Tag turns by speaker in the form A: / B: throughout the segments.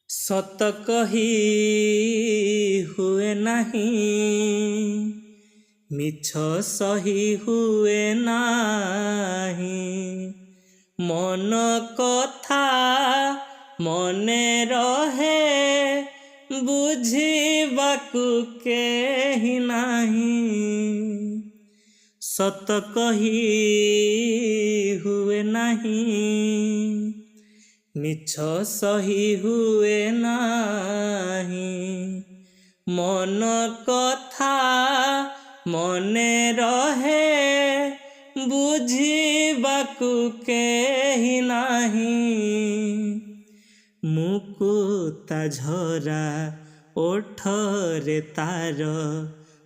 A: सत कही हुए नहीं, मिछ सही हुए नहीं। मन कथा मने रहे, बुझिबाकु केहि नहीं। सत कही हुए नहीं, मिछ सही हुए नहीं। मन कथा मने रहे, बुझिबाकु केहि नहीं। मुकुता झरा ओठरे तार,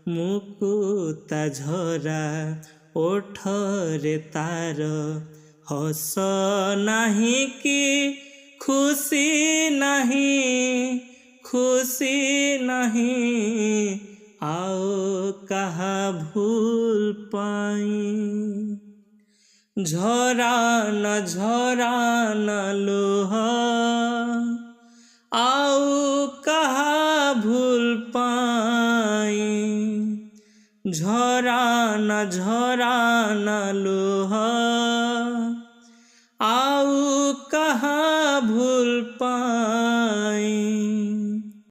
A: मुकुता झरा ओठरे तार। हस नाही कि खुशी नहीं, खुशी नहीं। आओ कहा भूल पाई, झरा न लोह। आओ कहा भूल पाई, झरा न लोह। आओ कहा भूल पाई।